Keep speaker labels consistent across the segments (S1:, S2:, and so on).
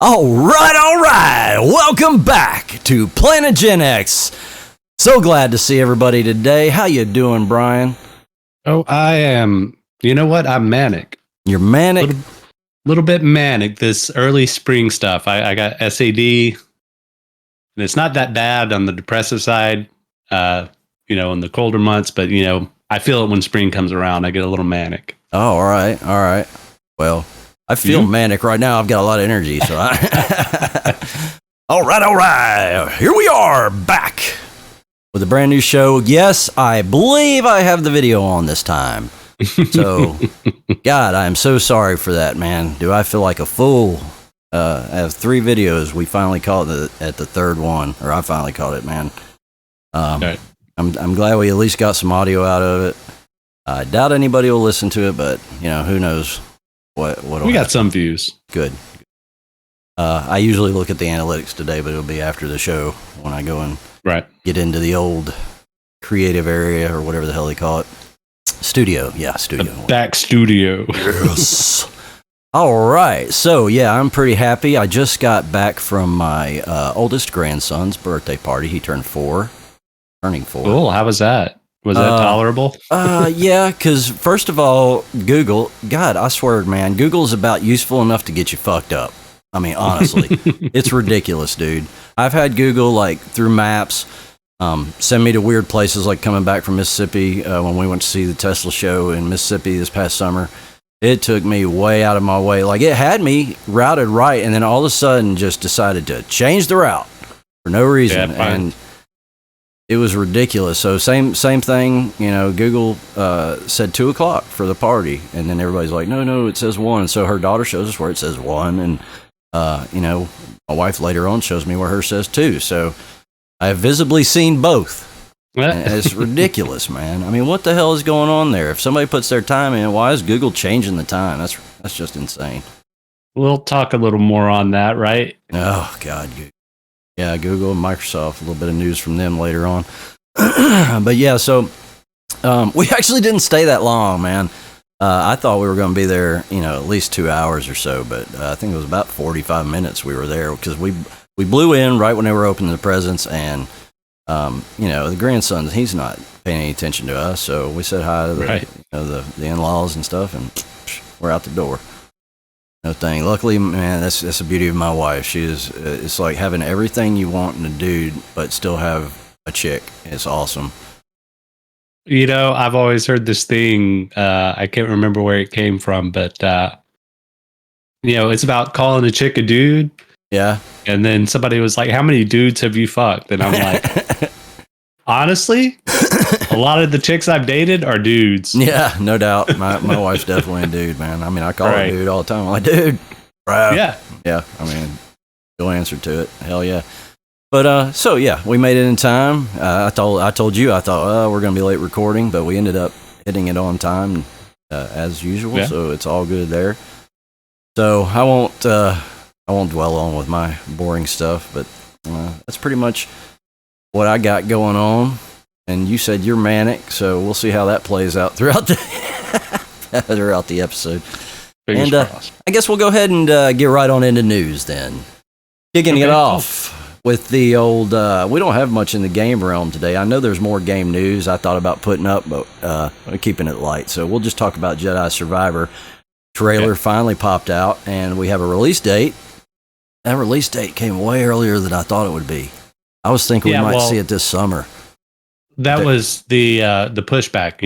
S1: All right. Welcome back to Planet Gen X. So glad to see everybody today. How you doing, Brian?
S2: Oh, I am. You know what? I'm manic.
S1: You're manic?
S2: Little bit manic. This early spring stuff. I got SAD. And it's not that bad on the depressive side, in the colder months. But, I feel it when spring comes around. I get a little manic.
S1: Oh, all right. Well, I feel manic right now. I've got a lot of energy. So All right. Here we are back with a brand new show. Yes, I believe I have the video on this time. So, God, I am so sorry for that, man. Do I feel like a fool? I have 3 videos. We finally caught it at the third one, or I finally caught it, man.
S2: Okay.
S1: I'm glad we at least got some audio out of it. I doubt anybody will listen to it, but who knows what
S2: we got some views.
S1: Good. I usually look at the analytics today, but it'll be after the show when I go and get into the old creative area or whatever the hell they call it. Studio. Yeah, studio.
S2: The back studio.
S1: Yes. All right. So, yeah, I'm pretty happy. I just got back from my oldest grandson's birthday party. He turned 4. Turning 4.
S2: Cool. How was that? Was that tolerable?
S1: Yeah, because first of all, Google, God, I swear, man, Google's about useful enough to get you fucked up. I mean, honestly, it's ridiculous, dude. I've had Google, through maps, send me to weird places, like coming back from Mississippi when we went to see the Tesla show in Mississippi this past summer. It took me way out of my way. it had me routed right, and then all of a sudden just decided to change the route for no reason.
S2: Yeah,
S1: and it was ridiculous. So same thing, Google said 2 o'clock for the party. And then everybody's like, no, it says 1. So her daughter shows us where it says 1. And, my wife later on shows me where hers says 2. So I have visibly seen both. And it's ridiculous, man. I mean, what the hell is going on there? If somebody puts their time in, why is Google changing the time? That's just insane.
S2: We'll talk a little more on that, right?
S1: Oh, God, Google. Yeah, Google and Microsoft, a little bit of news from them later on. But yeah, so we actually didn't stay that long, man. I thought we were going to be there, at least 2 hours or so, but I think it was about 45 minutes we were there because we blew in right when they were opening the presents, and the grandson, he's not paying any attention to us, so we said hi to the in-laws and stuff, and we're out the door. No thing. Luckily, man, that's the beauty of my wife. It's like having everything you want in a dude, but still have a chick. It's awesome.
S2: I've always heard this thing. I can't remember where it came from, but it's about calling a chick a dude.
S1: Yeah. And
S2: then somebody was like, "How many dudes have you fucked?" And I'm like, honestly, a lot of the chicks I've dated are dudes.
S1: Yeah, no doubt. My wife's definitely a dude, man. I mean, I call her dude all the time. I'm like, dude. Bro.
S2: Yeah.
S1: Yeah. I mean, you'll answer to it. Hell yeah. But so yeah, we made it in time. I told you, I thought we're gonna be late recording, but we ended up hitting it on time as usual. Yeah. So it's all good there. So I won't dwell on with my boring stuff, but that's pretty much what I got going on. And you said you're manic, so we'll see how that plays out throughout the episode.
S2: Fingers crossed.
S1: I guess we'll go ahead and get right on into news then. Kicking it off with the old, we don't have much in the game realm today. I know there's more game news I thought about putting up, but we're keeping it light. So we'll just talk about Jedi Survivor. Trailer finally popped out, and we have a release date. That release date came way earlier than I thought it would be. I was thinking we might see it this summer.
S2: That was the pushback.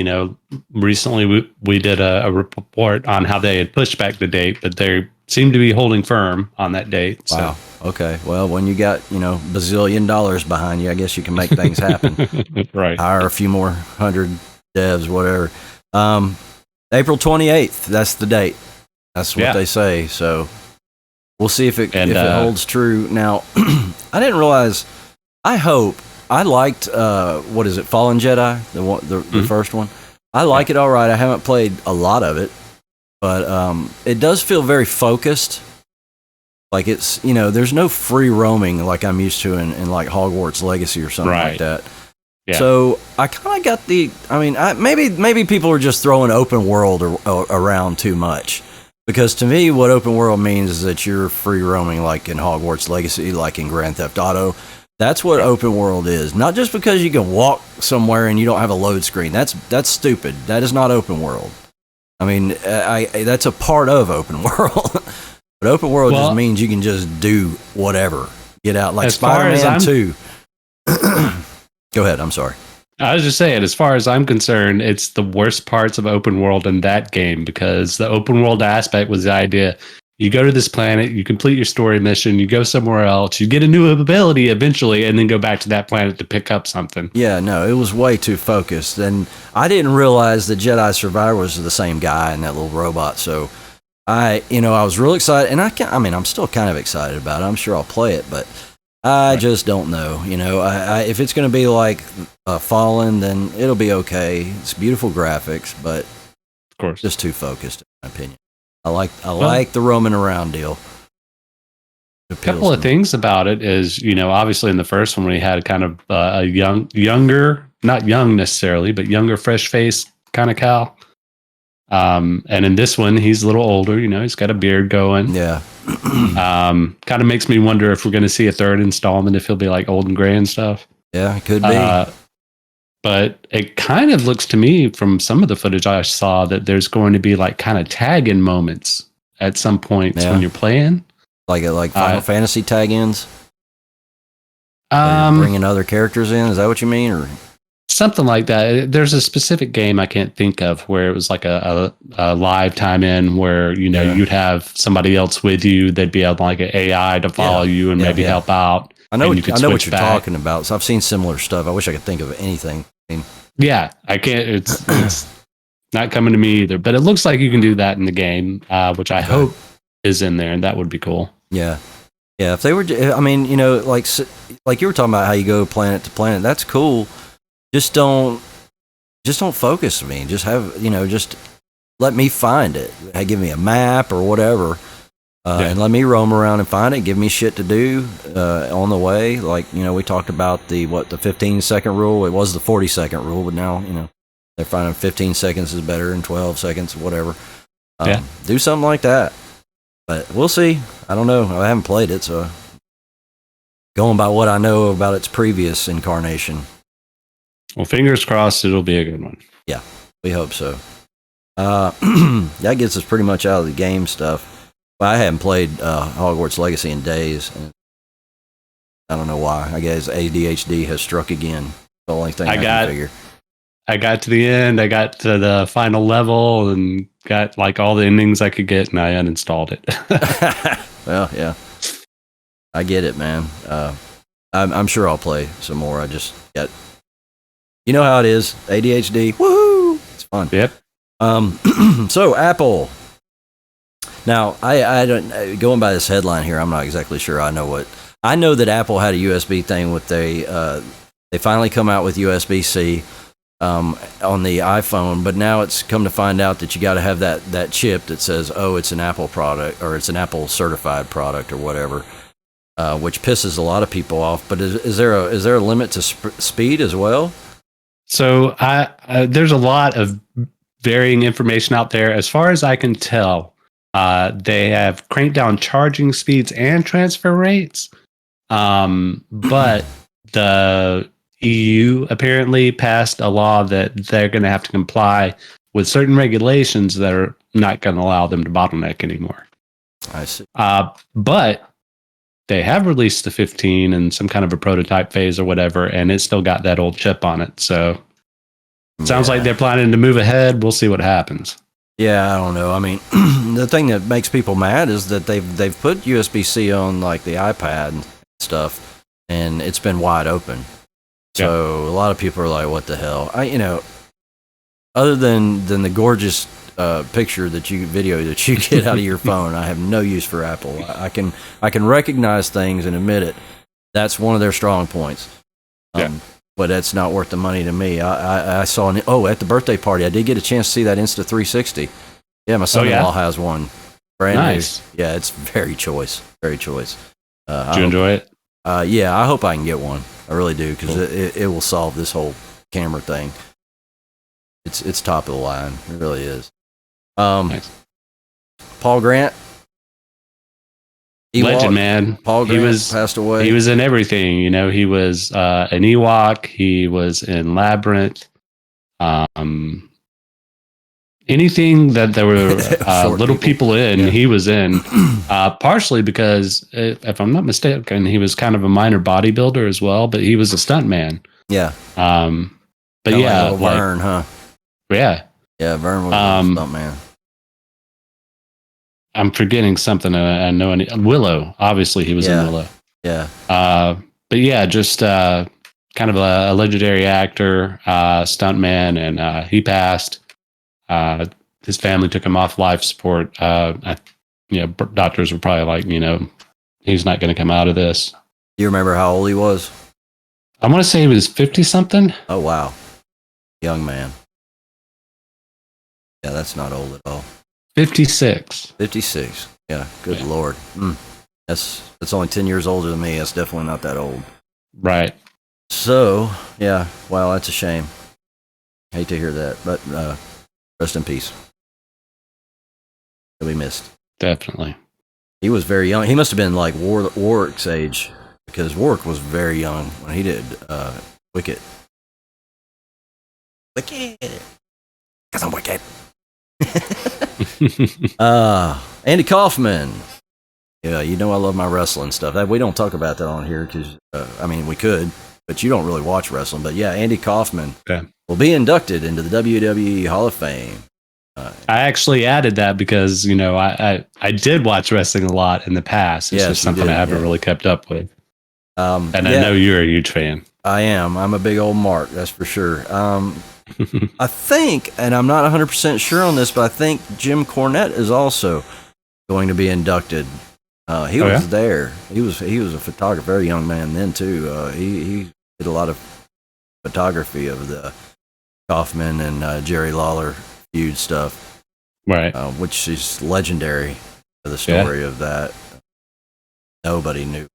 S2: Recently we did a report on how they had pushed back the date, but they seem to be holding firm on that date.
S1: Wow. So. Okay. Well, when you got, bazillion dollars behind you, I guess you can make things happen.
S2: Right.
S1: Hire a few more 100 devs, whatever. April 28th. That's the date. That's what they say. So we'll see if it holds true. Now, I didn't realize. I liked Fallen Jedi, the first one. I like it all right. I haven't played a lot of it, but it does feel very focused. Like it's there's no free roaming like I'm used to in like Hogwarts Legacy or something like that. Yeah. So I kind of got maybe people are just throwing open world around too much. Because to me, what open world means is that you're free roaming, like in Hogwarts Legacy, like in Grand Theft Auto. That's what open world is. Not just because you can walk somewhere and you don't have a load screen. That's stupid. That is not open world. I mean, that's a part of open world. But open world just means you can just do whatever. Get out, like Spider-Man 2. Go ahead. I'm sorry.
S2: I was just saying, as far as I'm concerned, it's the worst parts of open world in that game, because the open world aspect was the idea. You go to this planet, you complete your story mission, you go somewhere else, you get a new ability eventually, and then go back to that planet to pick up something.
S1: Yeah, no, it was way too focused. And I didn't realize that Jedi Survivor was the same guy and that little robot. So I was real excited. And I'm still kind of excited about it. I'm sure I'll play it, but I just don't know. If it's going to be like Fallen, then it'll be okay. It's beautiful graphics, but
S2: of course,
S1: just too focused, in my opinion. I like the roaming around deal.
S2: A couple of things about it is, obviously in the first one we had kind of a younger, not young necessarily, but younger, fresh face kind of Cal. And in this one, he's a little older. He's got a beard going.
S1: Yeah.
S2: Kind of makes me wonder if we're going to see a third installment, if he'll be like old and gray and stuff.
S1: Yeah, it could be.
S2: But it kind of looks to me from some of the footage I saw that there's going to be like kind of tag-in moments at some points when you're playing. Like
S1: Final Fantasy tag-ins? Bringing other characters in? Is that what you mean? Or
S2: something like that. There's a specific game I can't think of where it was like a live time-in where, you'd have somebody else with you. They'd be able like an AI to follow you and maybe help out.
S1: I know what you're talking about. So I've seen similar stuff. I wish I could think of anything.
S2: Yeah, I can't. It's not coming to me either. But it looks like you can do that in the game, which I hope is in there, and that would be cool.
S1: Yeah, yeah. If they were, like you were talking about how you go planet to planet. That's cool. Just don't focus me. Just have just let me find it. Give me a map or whatever. And let me roam around and find it. Give me shit to do on the way. Like, we talked about the 15-second rule. It was the 40-second rule, but now, they're finding 15 seconds is better than 12 seconds, whatever. Do something like that. But we'll see. I don't know. I haven't played it, so going by what I know about its previous incarnation.
S2: Well, fingers crossed it'll be a good one.
S1: Yeah, we hope so. That gets us pretty much out of the game stuff. I haven't played Hogwarts Legacy in days. And I don't know why. I guess ADHD has struck again. The only thing I can figure.
S2: I got to the end. I got to the final level and got like all the endings I could get, and I uninstalled it.
S1: Well, yeah. I get it, man. I'm sure I'll play some more. I just got... You know how it is. ADHD. Woohoo! It's fun.
S2: Yep.
S1: So, Apple... Now, I don't, going by this headline here, I'm not exactly sure I know that Apple had a USB thing with they finally come out with USB-C on the iPhone, but now it's come to find out that you got to have that chip that says, oh, it's an Apple product or it's an Apple certified product or whatever, which pisses a lot of people off. But is there a limit to speed as well?
S2: So there's a lot of varying information out there. As far as I can tell, they have cranked down charging speeds and transfer rates. But the EU apparently passed a law that they're going to have to comply with certain regulations that are not going to allow them to bottleneck anymore.
S1: I see.
S2: But they have released the 15 in some kind of a prototype phase or whatever, and it's still got that old chip on it. So it sounds like they're planning to move ahead. We'll see what happens.
S1: Yeah, I don't know. I mean, the thing that makes people mad is that they've put USB-C on like the iPad and stuff, and it's been wide open. So a lot of people are like, "What the hell?" Other than the gorgeous video that you get out of your phone, I have no use for Apple. I can recognize things and admit it. That's one of their strong points. But that's not worth the money to me. I saw at the birthday party, I did get a chance to see that Insta360. Yeah, my son-in-law has one. Brand
S2: nice.
S1: New. Yeah, it's very choice. Very choice.
S2: Did you enjoy it?
S1: Yeah, I hope I can get one. I really do, because it will solve this whole camera thing. It's top of the line. It really is.
S2: Nice.
S1: Paul Grant.
S2: Legend, man.
S1: Paul Grant passed away.
S2: He was in everything. You know, he was an Ewok. He was in Labyrinth. Anything that there were little people in, he was in. Partially because, if I'm not mistaken, he was kind of a minor bodybuilder as well, but he was a stuntman.
S1: Yeah.
S2: But yeah,
S1: like Vern, huh?
S2: Yeah.
S1: Yeah, Vern was a stuntman.
S2: I'm forgetting something. I know Willow. Obviously, he was in Willow.
S1: Yeah.
S2: But yeah, just kind of a legendary actor, stuntman, and he passed. His family took him off life support. Doctors were probably like, he's not going to come out of this.
S1: Do you remember how old he was?
S2: I want to say he was 50 something.
S1: Oh, wow. Young man. Yeah, that's not old at all.
S2: 56.
S1: 56. Yeah, good Lord. That's only 10 years older than me. That's definitely not that old.
S2: Right.
S1: So, yeah, wow, that's a shame. Hate to hear that, but rest in peace. He'll be missed.
S2: Definitely.
S1: He was very young. He must have been like Warwick's age, because Warwick was very young when he did Wicked. Wicked. Because I'm wicked. Andy Kaufman. Yeah, I love my wrestling stuff. We don't talk about that on here because, we could, but you don't really watch wrestling. But yeah, Andy Kaufman will be inducted into the WWE Hall of Fame.
S2: I actually added that because, I did watch wrestling a lot in the past. It's just something I haven't really kept up with. And I know you're a huge fan.
S1: I am. I'm a big old Mark, that's for sure. I think, and I'm not 100% sure on this, but I think Jim Cornette is also going to be inducted. He was there. He was a photographer, very young man then too. He did a lot of photography of the Kaufman and Jerry Lawler feud stuff,
S2: right?
S1: Which is legendary. The story of that, nobody knew.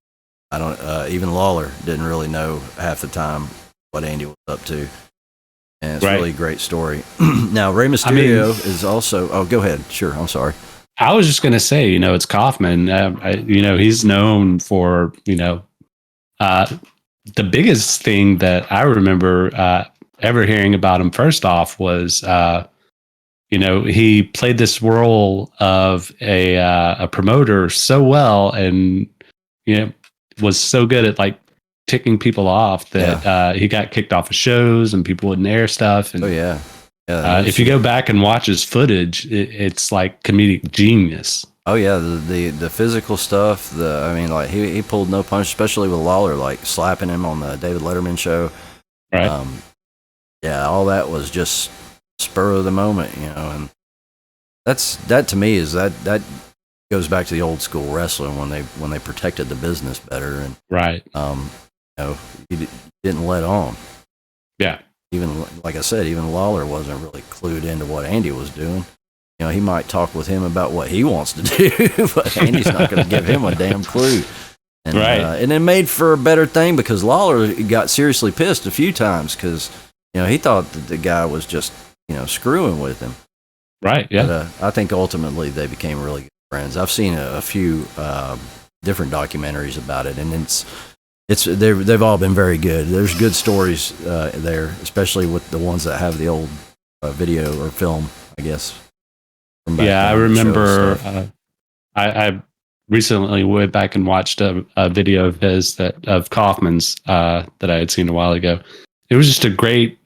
S1: I don't. Even Lawler didn't really know half the time what Andy was up to. And it's really a great story. Now, Rey Mysterio is also... Oh, go ahead. Sure. I'm sorry.
S2: I was just going to say, it's Kaufman. He's known for, the biggest thing that I remember ever hearing about him first off was, he played this role of a promoter so well and, was so good at like ticking people off that he got kicked off of shows and people wouldn't air stuff. And, if you go back and watch his footage, it's like comedic genius.
S1: Oh yeah, the physical stuff. He pulled no punch, especially with Lawler, like slapping him on the David Letterman show.
S2: Right.
S1: All that was just spur of the moment, and that to me is that goes back to the old school wrestling when they protected the business better and
S2: right.
S1: He didn't let on.
S2: Yeah.
S1: Even, like I said, even Lawler wasn't really clued into what Andy was doing. He might talk with him about what he wants to do, but Andy's not going to give him a damn clue. And, and it made for a better thing because Lawler got seriously pissed a few times because, he thought that the guy was just, screwing with him.
S2: Right, yeah.
S1: But I think ultimately they became really good friends. I've seen a few different documentaries about it, and they've all been very good. There's good stories there, especially with the ones that have the old video or film, I guess.
S2: I remember. I recently went back and watched a video of his of Kaufman's that I had seen a while ago. It was just a great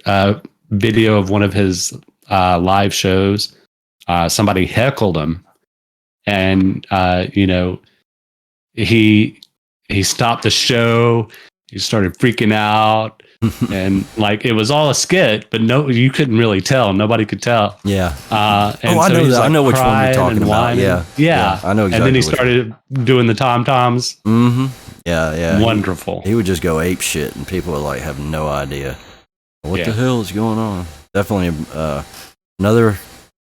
S2: video of one of his live shows. Somebody heckled him, and he stopped the show. He started freaking out. And like it was all a skit, but you couldn't really tell. Nobody could tell.
S1: Yeah.
S2: I
S1: know that. I know which one you're talking about. Yeah. I know exactly.
S2: And then he started doing the tom toms.
S1: Mm-hmm. Yeah.
S2: Wonderful.
S1: He would just go ape shit, and people would like have no idea what the hell is going on. Definitely another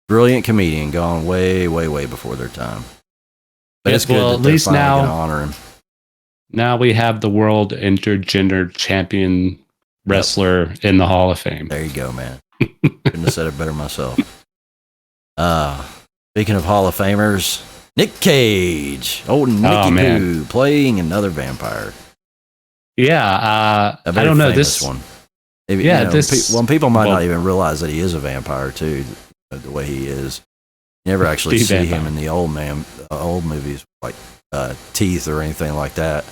S1: brilliant comedian gone way, way, way before their time. But it's good that at least now going to honor him.
S2: Now we have the world intergender champion wrestler in the Hall of Fame.
S1: There you go, man. Couldn't have said it better myself. Speaking of Hall of Famers, Nick Cage, old Nicky Boo, playing another vampire.
S2: Yeah,
S1: a
S2: I
S1: very
S2: don't know
S1: famous
S2: this
S1: one.
S2: Yeah,
S1: people might not even realize that he is a vampire too, the way he is. You never actually see him in the old movies, like teeth or anything like that.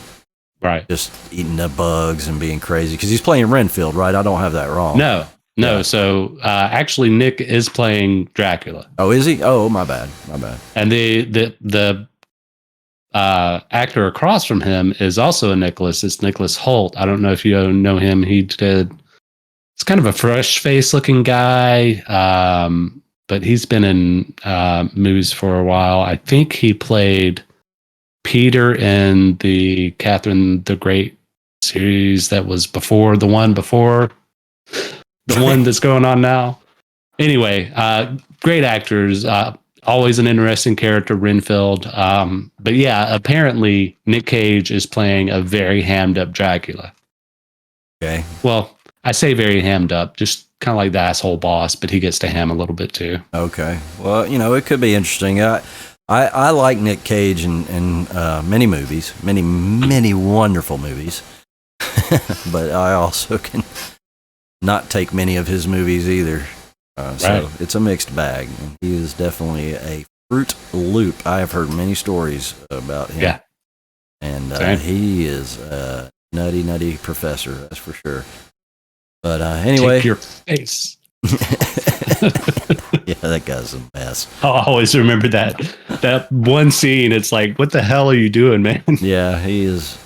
S2: Right.
S1: Just eating the bugs and being crazy because he's playing Renfield, right? I don't have that wrong.
S2: No. Yeah. So actually, Nick is playing Dracula.
S1: Oh, is he? Oh, my bad.
S2: And the actor across from him is also a Nicholas. It's Nicholas Hoult. I don't know if you know him. It's kind of a fresh face looking guy, but he's been in movies for a while. I think he played Peter in the Catherine the Great series that was before the one that's going on now. Anyway, great actors. Always an interesting character, Renfield. But yeah, apparently Nick Cage is playing a very hammed up Dracula.
S1: Okay.
S2: Well, I say very hammed up, just kind of like the asshole boss, but he gets to ham a little bit too.
S1: Okay. Well, it could be interesting. I like Nick Cage in many movies, many wonderful movies, but I also can not take many of his movies either. So it's a mixed bag. He is definitely a Fruit Loop. I have heard many stories about him.
S2: Yeah.
S1: And he is a nutty professor, that's for sure. But anyway.
S2: Take your face.
S1: Yeah, that guy's a mess.
S2: I'll always remember that one scene. It's like, what the hell are you doing, man?
S1: Yeah, he is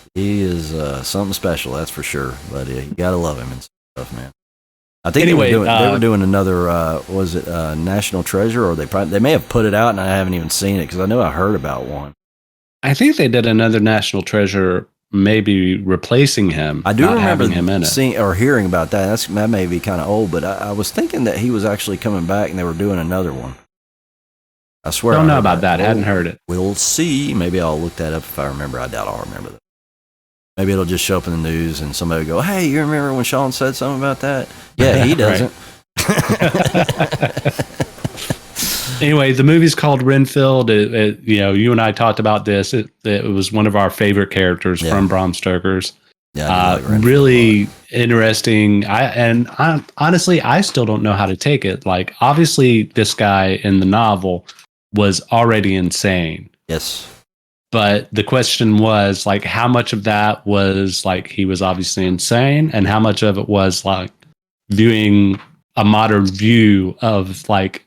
S1: something special, that's for sure. But you gotta love him and stuff, man. I think they were doing another. Was it National Treasure, or they may have put it out and I haven't even seen it because I know I heard about one.
S2: I think they did another National Treasure, maybe replacing him.
S1: I do remember
S2: him in
S1: seeing or hearing about that. That may be kind of old, but I was thinking that he was actually coming back and they were doing another one. I swear.
S2: I don't know about that. I hadn't heard it.
S1: We'll see. Maybe I'll look that up if I remember. I doubt I'll remember that. Maybe it'll just show up in the news and somebody will go, "Hey, you remember when Sean said something about that?" Yeah, he doesn't.
S2: Anyway, the movie's called Renfield. You and I talked about this. It was one of our favorite characters from Bram Stoker's. Yeah, really interesting. Honestly, I still don't know how to take it. Like, obviously, this guy in the novel was already insane.
S1: Yes.
S2: But the question was, like, how much of that was, like, he was obviously insane, and how much of it was, like, viewing a modern view of, like,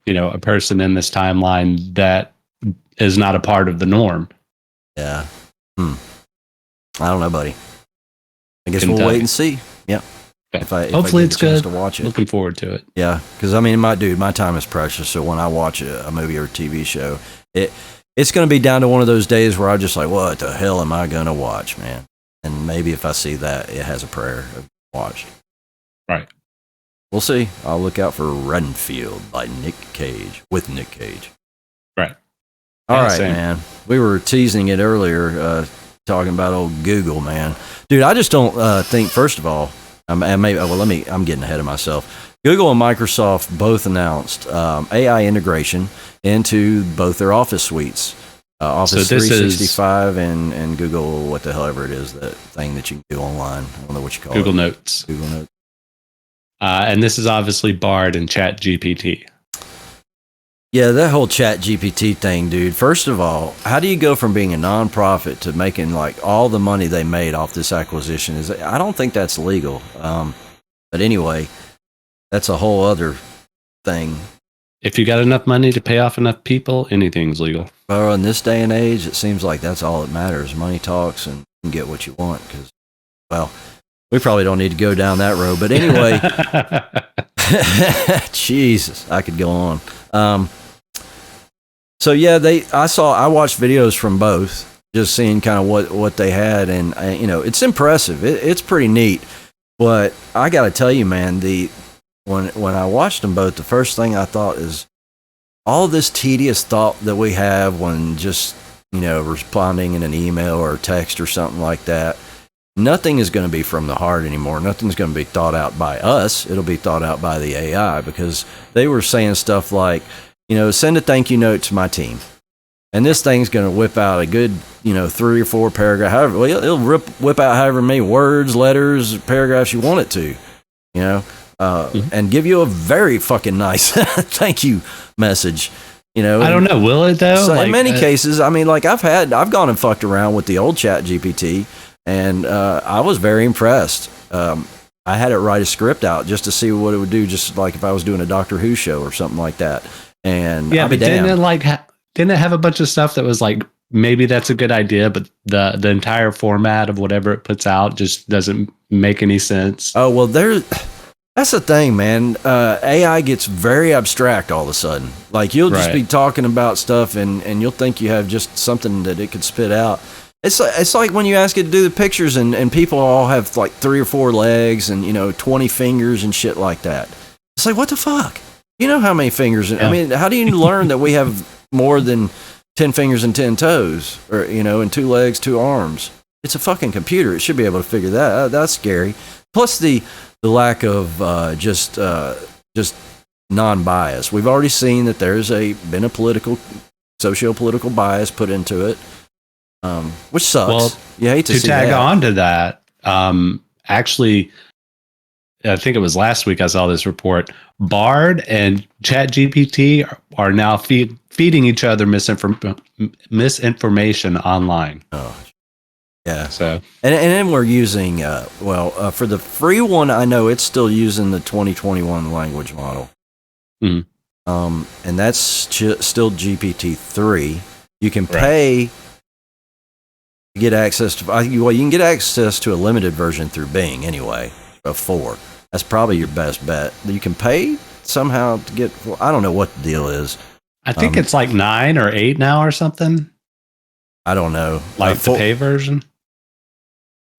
S2: a person in this timeline that is not a part of the norm.
S1: Yeah. I don't know, buddy. I guess we'll wait and see. Yeah.
S2: Okay. Hopefully it's good.
S1: To watch it.
S2: Looking forward to it.
S1: Yeah, because my time is precious. So when I watch a movie or a TV show, it's going to be down to one of those days where I'm just like, what the hell am I going to watch, man? And maybe if I see that, it has a prayer of watch.
S2: Right.
S1: We'll see. I'll look out for Renfield by Nick Cage, with Nick Cage.
S2: Right.
S1: All right, man. We were teasing it earlier, talking about old Google, man. Dude, I just don't think, first of all, I'm getting ahead of myself. Google and Microsoft both announced AI integration into both their Office suites. Office 365 and Google, what the hell ever it is, that thing that you can do online. I don't know what you call
S2: Google
S1: it.
S2: Notes.
S1: Google Notes.
S2: And this is obviously Bard and ChatGPT.
S1: Yeah, that whole ChatGPT thing, dude. First of all, how do you go from being a nonprofit to making like all the money they made off this acquisition? I don't think that's legal. But anyway, that's a whole other thing.
S2: If you got enough money to pay off enough people, anything's legal.
S1: Well, in this day and age, it seems like that's all that matters. Money talks, and you can get what you want. Because, well, we probably don't need to go down that road. But anyway, Jesus, I could go on. So yeah, I watched videos from both, just seeing kind of what they had, and it's impressive. It's pretty neat. But I got to tell you, man, when I watched them both, the first thing I thought is all this tedious thought that we have when just responding in an email or a text or something like that. Nothing is going to be from the heart anymore. Nothing's going to be thought out by us. It'll be thought out by the AI, because they were saying stuff like, send a thank you note to my team. And this thing's going to whip out a good, 3 or 4 paragraph. However, well, it'll whip out however many words, letters, paragraphs you want it to, and give you a very fucking nice thank you message. I
S2: don't know. Will it though?
S1: So in many cases, I mean, like I've gone and fucked around with the old Chat GPT, and I was very impressed. I had it write a script out just to see what it would do, just like if I was doing a Doctor Who show or something like that. And
S2: yeah, but didn't it have a bunch of stuff that was like, maybe that's a good idea, but the entire format of whatever it puts out just doesn't make any sense?
S1: Oh, well, that's the thing, man. AI gets very abstract all of a sudden. Like, you'll just be talking about stuff and you'll think you have just something that it could spit out. It's like when you ask it to do the pictures and people all have like 3 or 4 legs and, 20 fingers and shit like that. It's like, what the fuck? You know how many fingers? Yeah. I mean, how do you learn that we have more than 10 fingers and 10 toes, or, and 2 legs, 2 arms? It's a fucking computer. It should be able to figure that out. That's scary. Plus the lack of just non-bias. We've already seen that there's been a socio-political bias put into it, which sucks. Well, you hate to see
S2: tag
S1: that.
S2: on to that. Actually, I think it was last week I saw this report. Bard and ChatGPT are now feeding each other misinformation online.
S1: Oh, yeah.
S2: So
S1: and then we're using for the free one, I know it's still using the 2021 language model.
S2: Mm.
S1: And that's still GPT-3. You can pay to get access to. You can get access to a limited version through Bing anyway. Of 4. That's probably your best bet. You can pay somehow to get. Well, I don't know what the deal is.
S2: I think it's like 9 or 8 now or something.
S1: I don't know.
S2: Like the pay version?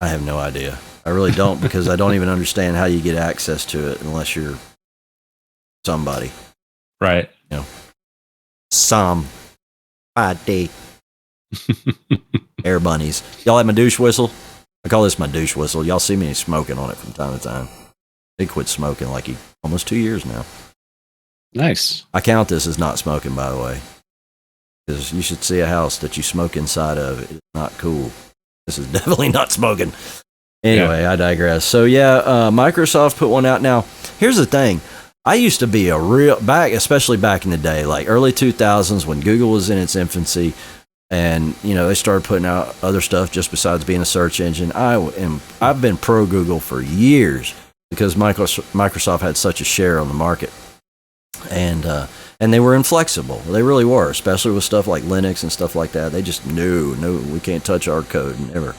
S1: I have no idea. I really don't, because I don't even understand how you get access to it unless you're somebody.
S2: Right.
S1: Somebody. Air bunnies. Y'all have my douche whistle? I call this my douche whistle. Y'all see me smoking on it from time to time. He quit smoking like almost 2 years now.
S2: Nice.
S1: I count this as not smoking, by the way, because you should see a house that you smoke inside of. It's not cool. This is definitely not smoking. Anyway, I digress. So Microsoft put one out. Now, here's the thing. I used to be especially back in the day, like early 2000s when Google was in its infancy, and they started putting out other stuff just besides being a search engine. I've been pro Google for years because Microsoft had such a share on the market, and they were inflexible. They really were, especially with stuff like Linux and stuff like that. They just no, we can't touch our code, never.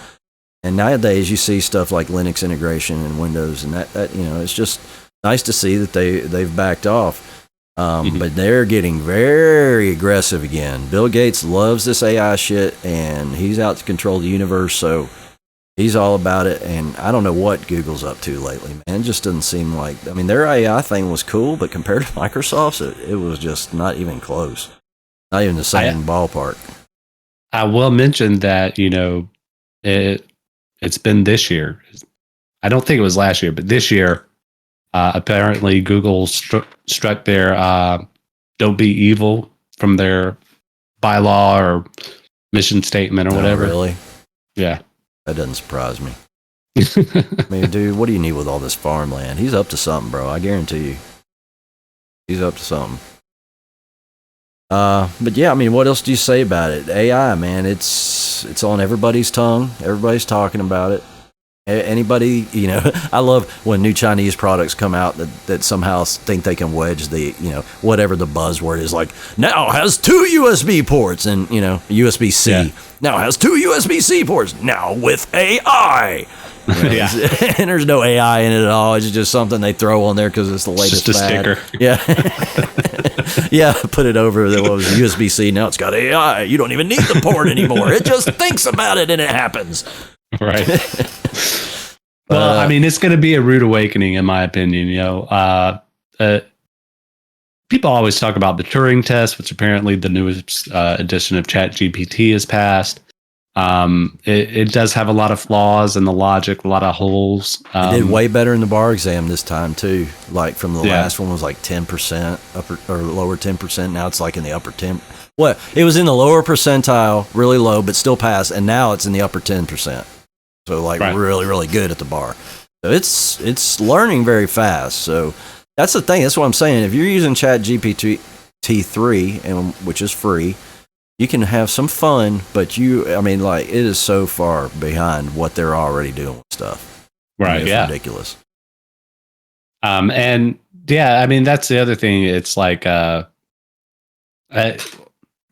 S1: And nowadays you see stuff like Linux integration and Windows, and that it's just nice to see that they've backed off. But they're getting very aggressive again. Bill Gates loves this AI shit, and he's out to control the universe, so he's all about it. And I don't know what Google's up to lately, man. It just doesn't seem like. I mean, their AI thing was cool, but compared to Microsoft's, it was just not even close. Not even the same ballpark.
S2: I will mention that it's been this year. I don't think it was last year, but this year. Apparently, Google struck their "Don't be evil" from their bylaw or mission statement or whatever.
S1: Really?
S2: Yeah.
S1: That doesn't surprise me. I mean, dude, what do you need with all this farmland? He's up to something, bro. I guarantee you. He's up to something. But yeah, I mean, what else do you say about it? AI, man, it's on everybody's tongue. Everybody's talking about it. Anybody, I love when new Chinese products come out that somehow think they can wedge the, whatever the buzzword is, like, now has 2 USB ports and, USB-C. Yeah. Now has 2 USB-C ports, now with AI. And there's no AI in it at all. It's just something they throw on there because it's the latest
S2: just a
S1: fad.
S2: sticker.
S1: Yeah. Yeah, put it over what was USB-C. Now it's got AI. You don't even need the port anymore. It just thinks about it and it happens.
S2: Right. Well, I mean, it's going to be a rude awakening, in my opinion. People always talk about the Turing test, which apparently the newest edition of ChatGPT has passed. It does have a lot of flaws in the logic, a lot of holes.
S1: It did way better in the bar exam this time too. Like from the last one was like 10% upper or lower 10%. Now it's like in the upper 10. What? It was in the lower percentile, really low, but still passed, and now it's in the upper 10%. So like really, really good at the bar. So it's learning very fast. So that's the thing. That's what I'm saying. If you're using ChatGPT 3, and which is free, you can have some fun, but it is so far behind what they're already doing with stuff.
S2: Right.
S1: It's ridiculous.
S2: And yeah, that's the other thing. It's like I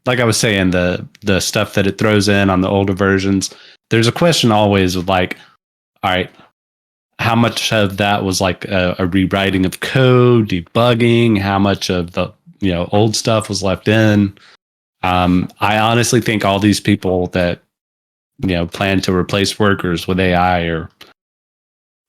S2: was saying, the stuff that it throws in on the older versions, there's a question always of like, all right, how much of that was like a rewriting of code, debugging? How much of the old stuff was left in? I honestly think all these people that plan to replace workers with AI are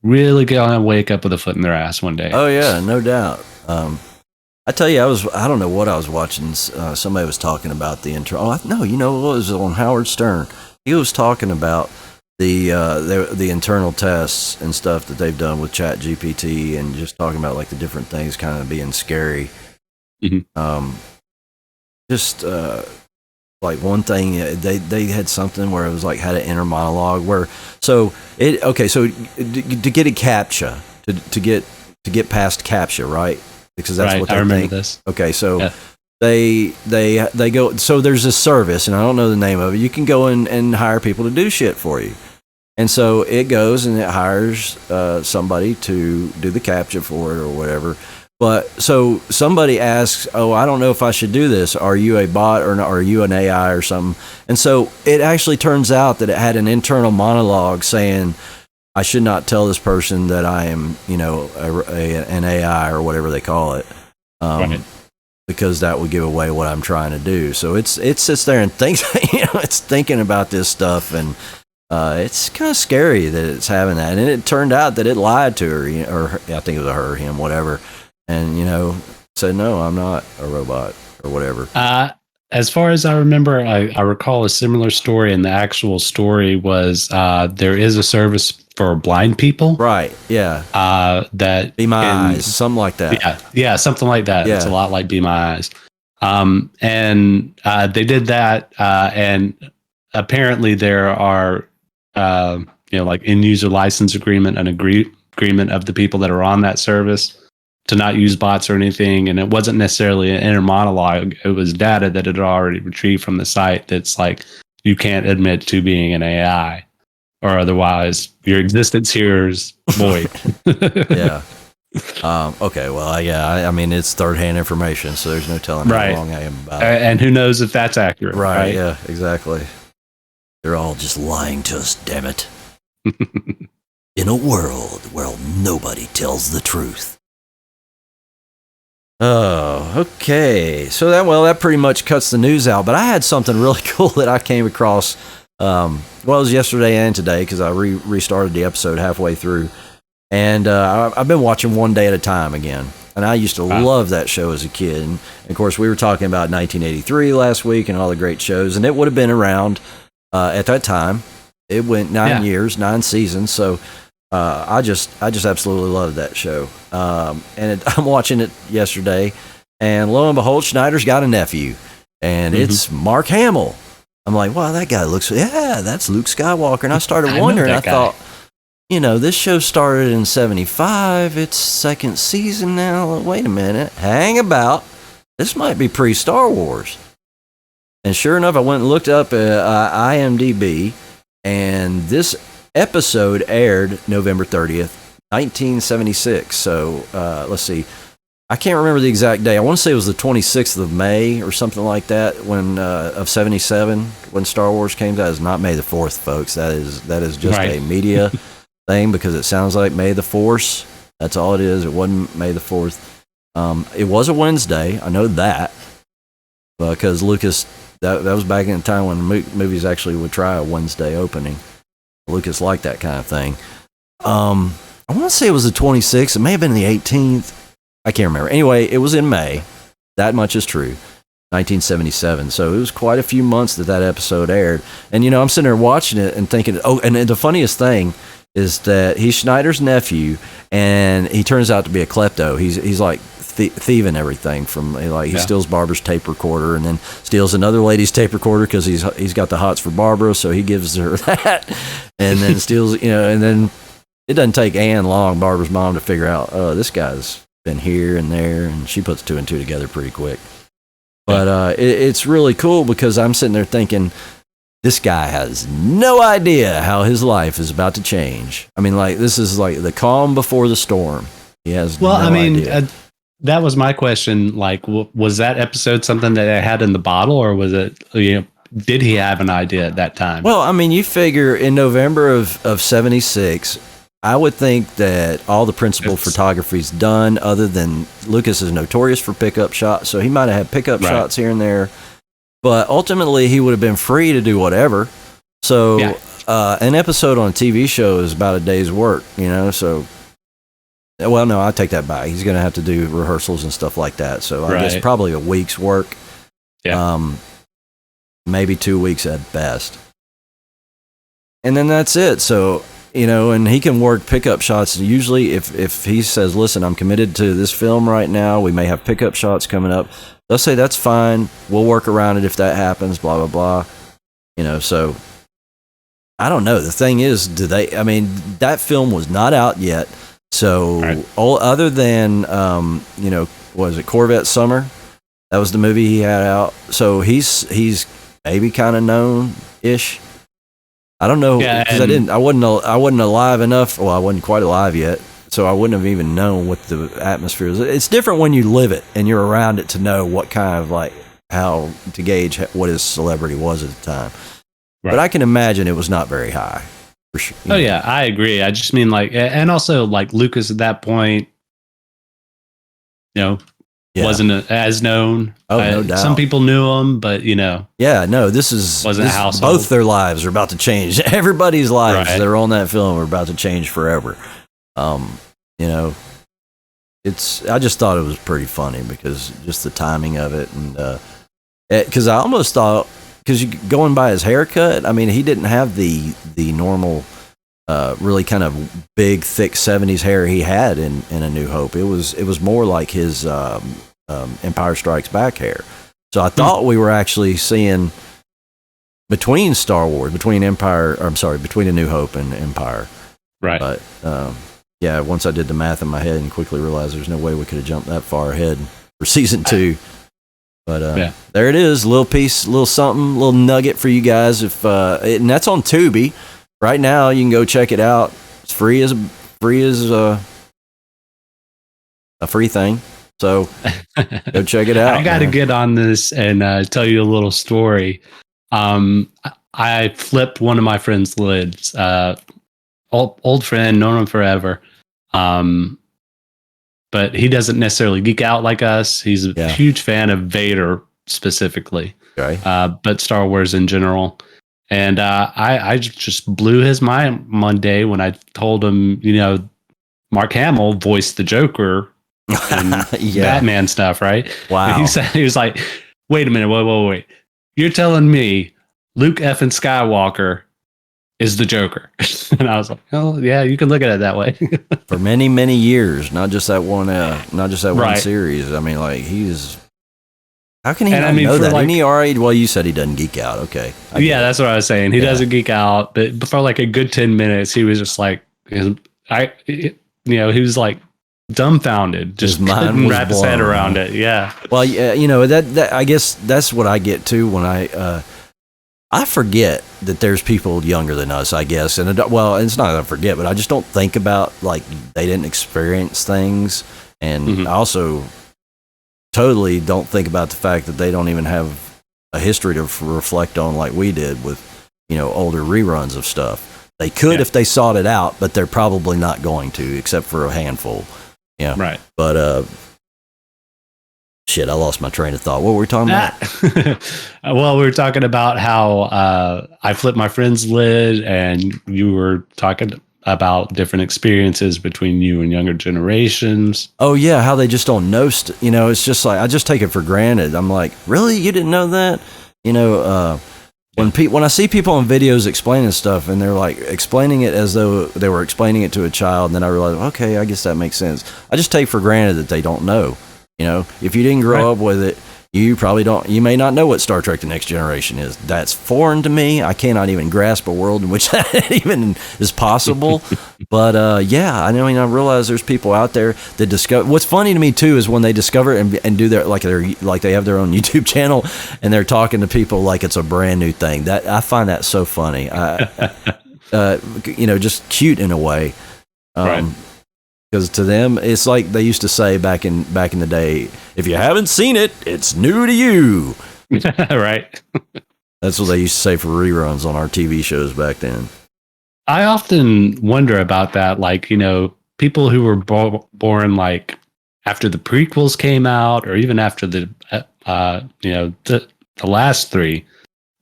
S2: really gonna wake up with a foot in their ass one day.
S1: Oh yeah, no doubt. I tell you, I don't know what I was watching. Somebody was talking about the internal. What was on Howard Stern? He was talking about the internal tests and stuff that they've done with ChatGPT, and just talking about like the different things kind of being scary.
S2: Mm-hmm.
S1: Like one thing they had something where it was like had an inner monologue where to get a CAPTCHA to get past CAPTCHA, right? Because that's what they remember
S2: this.
S1: Okay, so they go. So there's this service, and I don't know the name of it. You can go in and hire people to do shit for you, and so it goes and it hires somebody to do the CAPTCHA for it or whatever. But so somebody asks, "Oh, I don't know if I should do this. Are you a bot or are you an AI or something?" And so it actually turns out that it had an internal monologue saying, I should not tell this person that I am, an AI or whatever they call it, because that would give away what I'm trying to do. So it sits there and thinks, it's thinking about this stuff, and it's kind of scary that it's having that. And it turned out that it lied to her, or I think it was her, him, whatever, and said, no, I'm not a robot or whatever.
S2: As far as I remember, I recall a similar story, and the actual story was there is a service for blind people.
S1: Right, yeah.
S2: That
S1: Be My Eyes, something like that.
S2: Yeah, something like that. Yeah. It's a lot like Be My Eyes. And they did that, and apparently there are, like in-user license agreement, an agreement of the people that are on that service to not use bots or anything. And it wasn't necessarily an inner monologue. It was data that it had already retrieved from the site that's like, you can't admit to being an AI, or otherwise your existence here is void.
S1: Yeah. Okay. Well, yeah. It's third-hand information, so there's no telling how wrong I am about it.
S2: And who knows if that's accurate? Right.
S1: Yeah. Exactly. They're all just lying to us. Damn it. In a world where nobody tells the truth. Oh, okay. So that pretty much cuts the news out. But I had something really cool that I came across. It was yesterday and today, because I restarted the episode halfway through, and I've been watching One Day at a Time again. And I used to love that show as a kid. And of course, we were talking about 1983 last week and all the great shows, and it would have been around at that time. It went 9 years, 9 seasons. So I just absolutely loved that show. I'm watching it yesterday, and lo and behold, Schneider's got a nephew, and it's Mark Hamill. I'm like, wow, that guy that's Luke Skywalker. And I started wondering, I thought, this show started in 1975. It's second season now. Wait a minute. Hang about. This might be pre-Star Wars. And sure enough, I went and looked up IMDb, and this episode aired November 30th, 1976. So let's see. I can't remember the exact day. I want to say it was the 26th of May or something like that, of 77, when Star Wars came out. It's not May the 4th, folks. That is just a media thing, because it sounds like May the Force. That's all it is. It wasn't May the 4th. It was a Wednesday. I know that, because Lucas, that was back in the time when movies actually would try a Wednesday opening. Lucas liked that kind of thing. I want to say it was the 26th. It may have been the 18th. I can't remember. Anyway, it was in May. That much is true. 1977. So it was quite a few months that episode aired. And, I'm sitting there watching it and thinking, and the funniest thing is that he's Schneider's nephew, and he turns out to be a klepto. He's like thieving everything from, like, he steals Barbara's tape recorder and then steals another lady's tape recorder because he's got the hots for Barbara, so he gives her that, and then steals, and then it doesn't take Ann long, Barbara's mom, to figure out, oh, this guy's been here and there, and she puts two and two together pretty quick. But it's really cool because I'm sitting there thinking, this guy has no idea how his life is about to change. I mean, like, this is like the calm before the storm. He has idea.
S2: That was my question. Like, was that episode something that I had in the bottle, or was it, did he have an idea at that time?
S1: Well, I mean, you figure in November of 76, I would think that all the principal photography's done, other than Lucas is notorious for pickup shots, so he might have had pickup shots here and there. But ultimately, he would have been free to do whatever. So an episode on a TV show is about a day's work, so... Well, no, I take that back. He's going to have to do rehearsals and stuff like that. So I guess probably a week's work. Yeah. Maybe 2 weeks at best. And then that's it. So, and he can work pickup shots. Usually if he says, listen, I'm committed to this film right now, we may have pickup shots coming up. They'll say, that's fine. We'll work around it if that happens, blah, blah, blah. So I don't know. The thing is, that film was not out yet. So, other than, was it Corvette Summer? That was the movie he had out. So he's maybe kind of known-ish. I don't know, because I wasn't alive enough. Well, I wasn't quite alive yet, so I wouldn't have even known what the atmosphere is. It's different when you live it and you're around it to know what kind of, like, how to gauge what his celebrity was at the time. But I can imagine it was not very high. Sure.
S2: Oh yeah, I agree. I just mean, like, and also, like, Lucas at that point, wasn't as known.
S1: Oh, no doubt.
S2: Some people knew him, but
S1: wasn't a household. Both their lives are about to change. Everybody's lives that are on that film are about to change forever. I just thought it was pretty funny because just the timing of it, and because I almost thought. Because going by his haircut, I mean, he didn't have the normal, really kind of big, thick 70s hair he had in A New Hope. It was more like his Empire Strikes Back hair. So I thought we were actually seeing between between A New Hope and Empire. Right. But once I did the math in my head and quickly realized there's no way we could have jumped that far ahead for season 2. But there it is, a little piece, a little something, a little nugget for you guys. And that's on Tubi right now. You can go check it out. It's free as a free thing. So go check it out.
S2: I got to get on this and tell you a little story. I flipped one of my friend's lids. Old friend, known him forever. But he doesn't necessarily geek out like us. He's a huge fan of Vader specifically, but Star Wars in general. And I just blew his mind one day when I told him, Mark Hamill voiced the Joker in Batman stuff, right?
S1: Wow.
S2: And he was like, wait a minute, wait. You're telling me Luke effing Skywalker is the Joker? And I was like, oh yeah, you can look at it that way.
S1: For many, many years, not just that one series. I mean, like, how can he not know that? Isn't he already? Well, you said he doesn't geek out. Okay.
S2: That's what I was saying. He doesn't geek out, but for like a good 10 minutes, he was just like, he was like dumbfounded, just couldn't wrap his head around it. Yeah.
S1: Well, that I guess that's what I get to when I forget that there's people younger than us, I guess. And it's not that I forget, but I just don't think about, like, they didn't experience things. And I also totally don't think about the fact that they don't even have a history to reflect on like we did with, older reruns of stuff. They could if they sought it out, but they're probably not going to, except for a handful. Yeah. Right. But, shit, I lost my train of thought. What were we talking about?
S2: Well, we were talking about how I flipped my friend's lid, and you were talking about different experiences between you and younger generations.
S1: Oh yeah, how they just don't know. It's just like I just take it for granted. I'm like, really, you didn't know that? When I see people on videos explaining stuff and they're like explaining it as though they were explaining it to a child, and then I realize, okay, I guess that makes sense. I just take for granted that they don't know. If you didn't grow up with it, you probably don't. You may not know what Star Trek: The Next Generation is. That's foreign to me. I cannot even grasp a world in which that even is possible. But I realize there's people out there that discover. What's funny to me too is when they discover it and do their like they have their own YouTube channel and they're talking to people like it's a brand new thing. That I find that so funny. Just cute in a way.
S2: Right.
S1: Because to them, it's like they used to say back in the day, if you haven't seen it, it's new to you.
S2: Right.
S1: That's what they used to say for reruns on our TV shows back then.
S2: I often wonder about that. Like, people who were born like after the prequels came out, or even after the last three,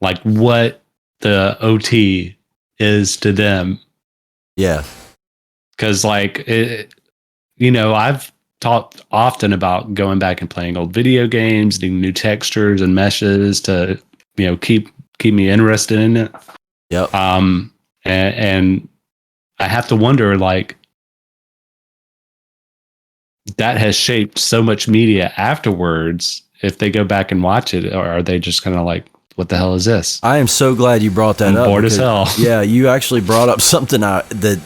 S2: like what the OT is to them.
S1: Yeah.
S2: Because like I've talked often about going back and playing old video games, needing new textures and meshes to, keep me interested in it.
S1: Yep.
S2: And I have to wonder, like, that has shaped so much media afterwards. If they go back and watch it, or are they just kind of like, what the hell is this?
S1: I am so glad you brought that up.
S2: Bored as hell.
S1: Yeah, you actually brought up something that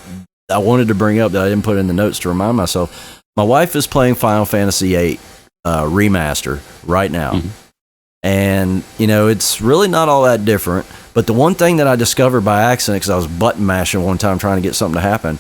S1: I wanted to bring up that I didn't put in the notes to remind myself. My wife is playing Final Fantasy VIII remaster right now. Mm-hmm. And, it's really not all that different. But the one thing that I discovered by accident, because I was button mashing one time trying to get something to happen,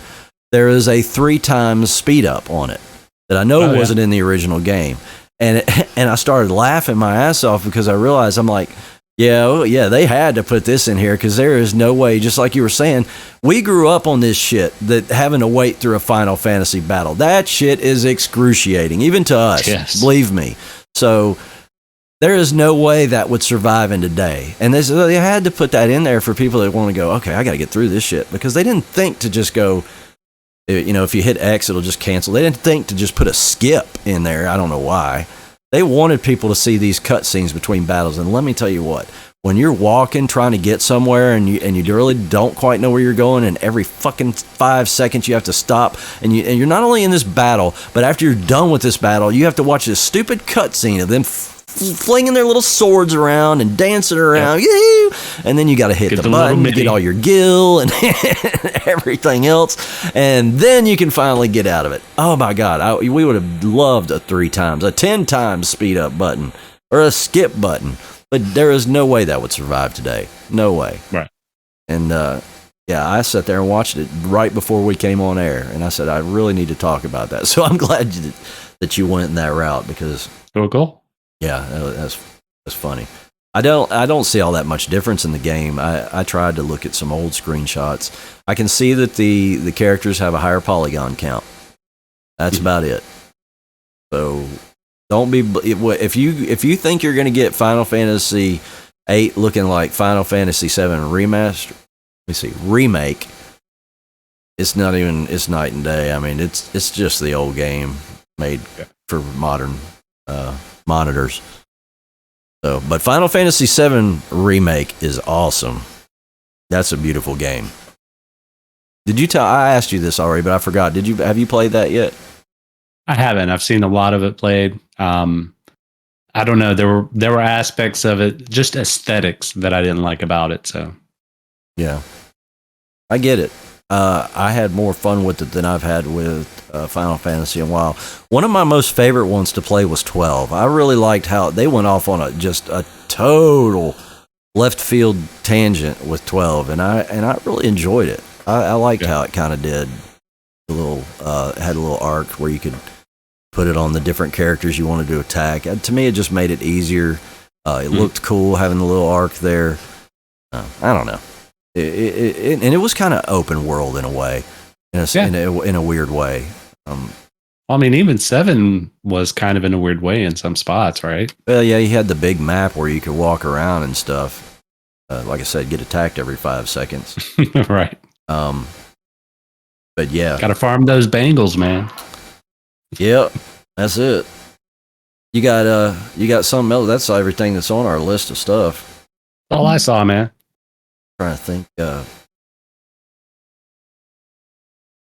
S1: there is a 3 times speed up on it that I know wasn't in the original game. And I started laughing my ass off because I realized, I'm like, yeah, they had to put this in here because there is no way, just like you were saying, we grew up on this shit, that having to wait through a Final Fantasy battle. That shit is excruciating, even to us, yes. Believe me. So there is no way that would survive in today. And they had to put that in there for people that want to go, okay, I got to get through this shit, because they didn't think to just go, if you hit X, it'll just cancel. They didn't think to just put a skip in there. I don't know why. They wanted people to see these cutscenes between battles, and let me tell you what: when you're walking, trying to get somewhere, and you really don't quite know where you're going, and every fucking 5 seconds you have to stop, and you're not only in this battle, but after you're done with this battle, you have to watch this stupid cutscene of them flinging their little swords around and dancing around, yeah. And then you got to hit the button to get all your gil and everything else, and then you can finally get out of it. Oh my God, we would have loved a 3 times, a 10 times speed up button, or a skip button, but there is no way that would survive today. No way.
S2: Right.
S1: And I sat there and watched it right before we came on air, and I said, I really need to talk about that. So I'm glad that you went in that route, because
S2: cool.
S1: Yeah, that's funny. I don't see all that much difference in the game. I tried to look at some old screenshots. I can see that the characters have a higher polygon count. That's about it. So don't be, if you think you're going to get Final Fantasy VIII looking like Final Fantasy VII remake. It's night and day. I mean, it's just the old game made for modern monitors. So, but Final Fantasy VII remake is awesome. That's a beautiful game. I asked you this already, but I forgot. Have you played that yet?
S2: I haven't. I've seen a lot of it played. I don't know. There were aspects of it, just aesthetics, that I didn't like about it. So,
S1: yeah, I get it. I had more fun with it than I've had with Final Fantasy in a while. One of my most favorite ones to play was 12. I really liked how they went off on just a total left field tangent with 12, and I really enjoyed it. I liked how it kind of did had a little arc where you could put it on the different characters you wanted to attack. To me, it just made it easier. It looked cool having the little arc there. I don't know. And it was kind of open world in a way, in a weird way.
S2: I mean, even 7 was kind of in a weird way in some spots, right?
S1: Well, yeah, you had the big map where you could walk around and stuff. Like I said, get attacked every 5 seconds.
S2: Right.
S1: But yeah,
S2: gotta farm those Bengals, man.
S1: yep, that's it. You got something else? That's everything that's on our list of stuff.
S2: All I saw, man.
S1: Trying to think. I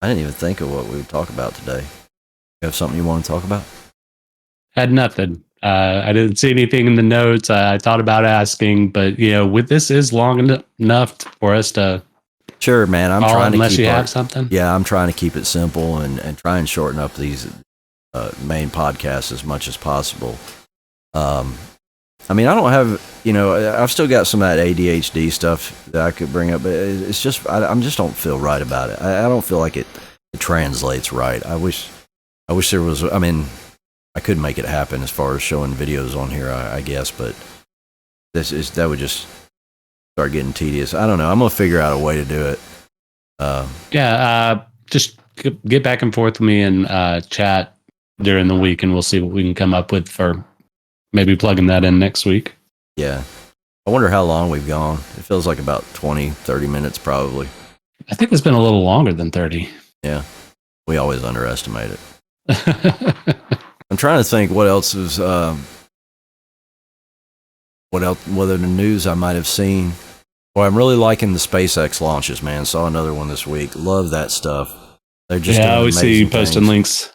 S1: didn't even think of what we would talk about today. You have something you want to talk about?
S2: Had nothing. I didn't see anything in the notes. I thought about asking, but with this is long enough for us to.
S1: Sure, man. I'm trying to
S2: unless
S1: keep
S2: you have something.
S1: Yeah, I'm trying to keep it simple and try and shorten up these main podcasts as much as possible. I mean, I don't have, I've still got some of that ADHD stuff that I could bring up, but it's just, I just don't feel right about it. I don't feel like it translates right. I wish there was, I mean, I could make it happen as far as showing videos on here, I guess, but that would just start getting tedious. I don't know. I'm going to figure out a way to do it.
S2: Just get back and forth with me and chat during the week, and we'll see what we can come up with for maybe plugging that in next week.
S1: Yeah. I wonder how long we've gone. It feels like about 20, 30 minutes probably.
S2: I think it's been a little longer than 30.
S1: Yeah. We always underestimate it. I'm trying to think what else is, what other news I might have seen. Well, I'm really liking the SpaceX launches, man. Saw another one this week. Love that stuff. They're just
S2: I always see you posting links.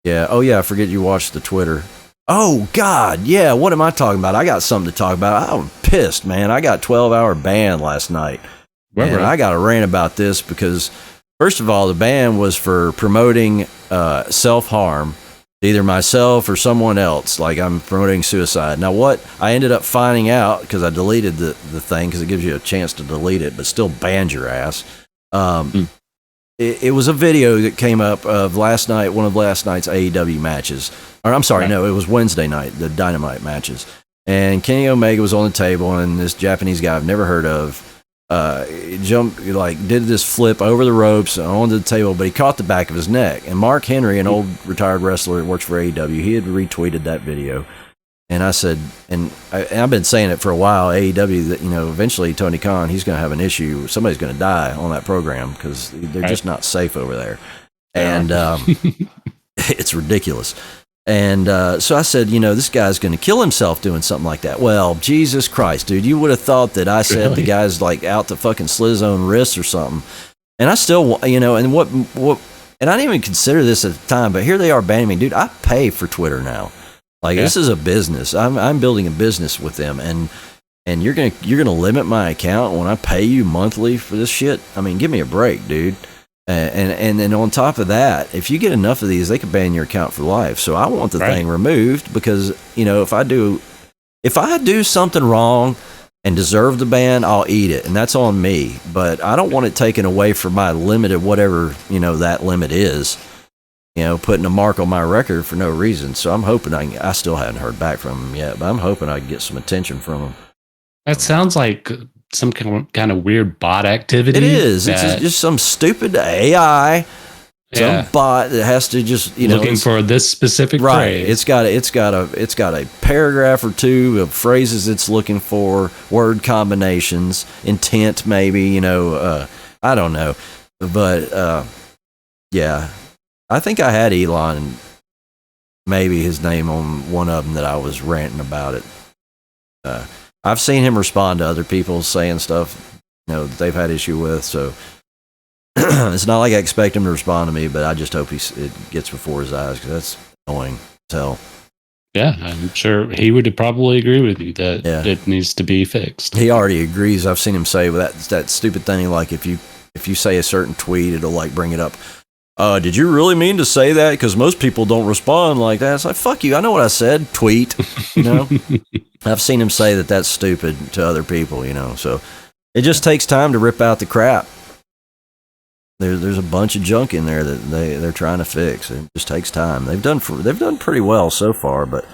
S1: Yeah. Oh, yeah. I forget you watched the Twitter. Oh, God. Yeah. What am I talking about? I got something to talk about. I'm pissed, man. I got 12-hour ban last night. And I got to rant about this because, first of all, the ban was for promoting self-harm, either myself or someone else. Like I'm promoting suicide. Now, what I ended up finding out, because I deleted the thing because it gives you a chance to delete it, but still banned your ass. It was a video that came up of last night, one of last night's AEW matches. Or I'm sorry, no, it was Wednesday night, the Dynamite matches. And Kenny Omega was on the table, and this Japanese guy I've never heard of did this flip over the ropes onto the table, but he caught the back of his neck. And Mark Henry, an old retired wrestler that works for AEW, he had retweeted that video. And I said, I've been saying it for a while, AEW, that, eventually Tony Khan, he's going to have an issue. Somebody's going to die on that program because they're just not safe over there. And it's ridiculous. And so I said, this guy's going to kill himself doing something like that. Well, Jesus Christ, dude, you would have thought that I said the guy's like out to fucking slit his own wrists or something. And I still, and what, and I didn't even consider this at the time, but here they are banning me. Dude, I pay for Twitter now. Like, this is a business. I'm building a business with them, and you're gonna limit my account when I pay you monthly for this shit. I mean, give me a break, dude. And then on top of that, if you get enough of these, they could ban your account for life. So I want the thing removed because if I do something wrong and deserve the ban, I'll eat it, and that's on me. But I don't want it taken away from my limit of whatever that limit is. Putting a mark on my record for no reason. So I'm hoping I still haven't heard back from him yet, but I'm hoping I can get some attention from him.
S2: That sounds like some kind of weird bot activity.
S1: It is. It's just some stupid AI, some bot that has to just
S2: looking for this specific phrase.
S1: It's got a paragraph or two of phrases it's looking for, word combinations, intent maybe. I don't know, but yeah. I think I had Elon, maybe his name on one of them that I was ranting about it. I've seen him respond to other people saying stuff, that they've had issue with. So it's not like I expect him to respond to me, but I just hope it gets before his eyes because that's annoying as hell.
S2: Yeah, I'm sure he would probably agree with you that it needs to be fixed.
S1: He already agrees. I've seen him say that stupid thing like if you say a certain tweet, it'll like bring it up. Did you really mean to say that? Because most people don't respond like that. It's like, fuck you. I know what I said. Tweet, I've seen him say that that's stupid to other people, So it just takes time to rip out the crap. There's a bunch of junk in there that they're trying to fix. It just takes time. They've done pretty well so far, but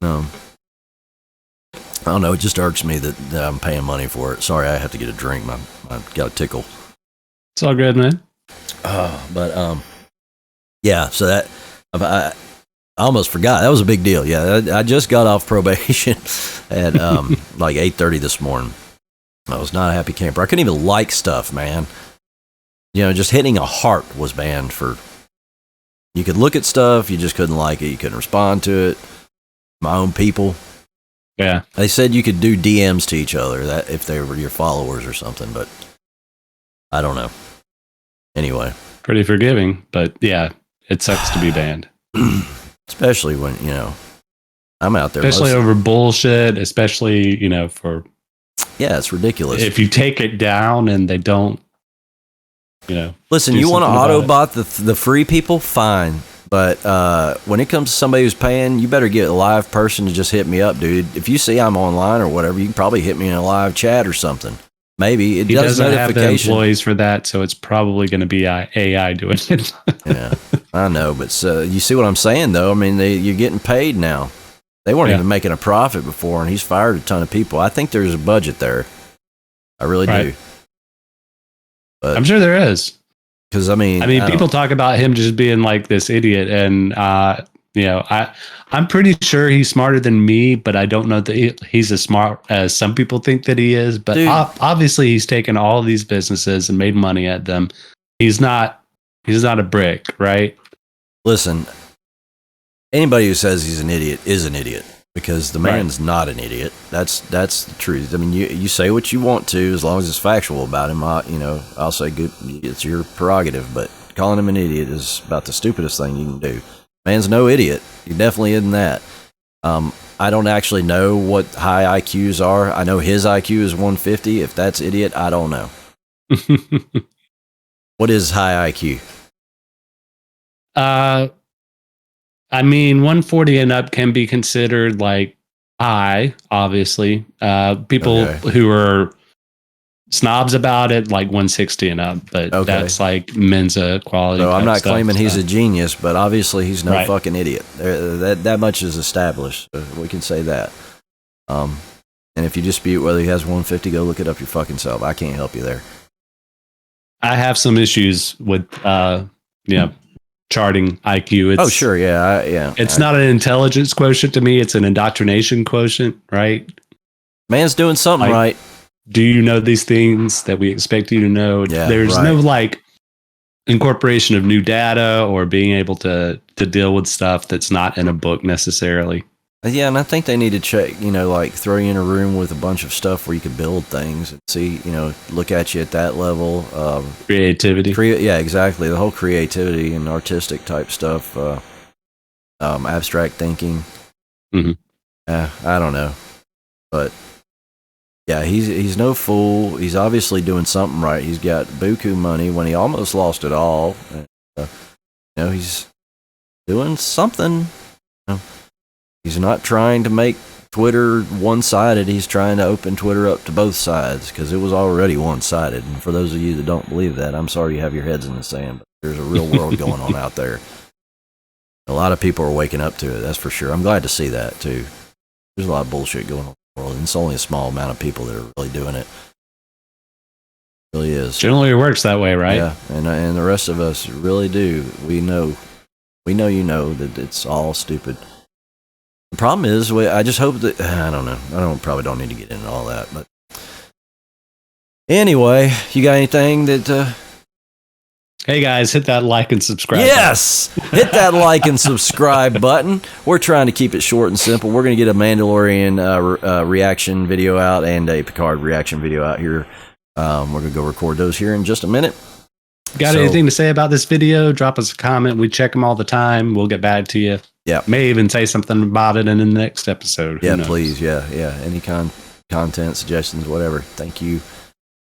S1: I don't know. It just irks me that I'm paying money for it. Sorry, I have to get a drink. I got a tickle.
S2: It's all good, man.
S1: Yeah, so that I almost forgot. That was a big deal. Yeah, I just got off probation at like 8:30 this morning. I was not a happy camper. I couldn't even like stuff, man. just hitting a heart was banned for. You could look at stuff, you just couldn't like it, you couldn't respond to it. My own people.
S2: Yeah.
S1: They said you could do DMs to each other that if they were your followers or something, but I don't know. Anyway.
S2: Pretty forgiving, but yeah, it sucks to be banned.
S1: Especially when, I'm out there.
S2: Especially over bullshit, especially, for...
S1: Yeah, it's ridiculous.
S2: If you take it down and they don't,
S1: Listen, you want to Autobot the free people? Fine. But when it comes to somebody who's paying, you better get a live person to just hit me up, dude. If you see I'm online or whatever, you can probably hit me in a live chat or something. Maybe. It does
S2: doesn't have the
S1: notification.
S2: employees for that, so it's probably going to be AI doing it.
S1: Yeah, I know. But you see what I'm saying, though? I mean, you're getting paid now. They weren't even making a profit before, and he's fired a ton of people. I think there's a budget there. I really do. But
S2: I'm sure there is.
S1: Because
S2: people talk about him just being like this idiot, and I'm pretty sure he's smarter than me, but I don't know that he's as smart as some people think that he is. But obviously, he's taken all of these businesses and made money at them. He's not a brick, right?
S1: Listen, anybody who says he's an idiot is an idiot, because the man's not an idiot. That's the truth. I mean, you say what you want to, as long as it's factual about him. I'll say good. It's your prerogative, but calling him an idiot is about the stupidest thing you can do. Man's no idiot. He definitely isn't that. I don't actually know what high IQs are. I know his IQ is 150. If that's idiot, I don't know. What is high IQ?
S2: 140 and up can be considered like high, obviously. People who are snobs about it, like 160 and up, but that's like Mensa quality.
S1: So I'm not claiming he's a genius, but obviously he's no fucking idiot. That much is established. So we can say that. And if you dispute whether he has 150, go look it up your fucking self. I can't help you there.
S2: I have some issues with, charting IQ.
S1: It's
S2: not an intelligence quotient to me. It's an indoctrination quotient, right?
S1: Man's doing something right.
S2: Do you know these things that we expect you to know?
S1: Yeah,
S2: there's no incorporation of new data or being able to deal with stuff that's not in a book necessarily.
S1: Yeah, and I think they need to check, throw you in a room with a bunch of stuff where you can build things and see, look at you at that level.
S2: Creativity.
S1: Yeah, exactly. The whole creativity and artistic type stuff, abstract thinking.
S2: Mm-hmm.
S1: I don't know. But yeah, he's no fool. He's obviously doing something right. He's got buku money when he almost lost it all. He's doing something. He's not trying to make Twitter one-sided. He's trying to open Twitter up to both sides, because it was already one-sided. And for those of you that don't believe that, I'm sorry you have your heads in the sand, but there's a real world going on out there. A lot of people are waking up to it, that's for sure. I'm glad to see that, too. There's a lot of bullshit going on in the world, and it's only a small amount of people that are really doing it. It really is.
S2: Generally, it works that way, right?
S1: Yeah, and the rest of us really do. We know that it's all stupid. The problem is, I just hope that, I don't know. Probably don't need to get into all that, but anyway, you got anything that,
S2: Hey guys, hit that like and subscribe.
S1: Yes! Hit that like and subscribe button. We're trying to keep it short and simple. We're going to get a Mandalorian reaction video out and a Picard reaction video out here. We're going to go record those here in just a minute.
S2: Got anything to say about this video? Drop us a comment. We check them all the time. We'll get back to you.
S1: Yeah.
S2: May even say something about it in the next episode.
S1: Yeah, please. Yeah. Any content suggestions, whatever. Thank you.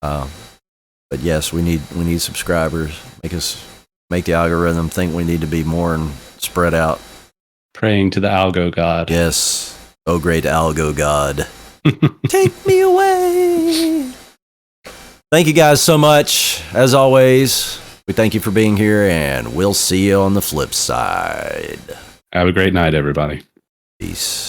S1: But yes, we need subscribers. Make the algorithm think we need to be more and spread out.
S2: Praying to the algo god.
S1: Yes. Oh, great algo god. Take me away. Thank you guys so much. As always, we thank you for being here, and we'll see you on the flip side.
S2: Have a great night, everybody.
S1: Peace.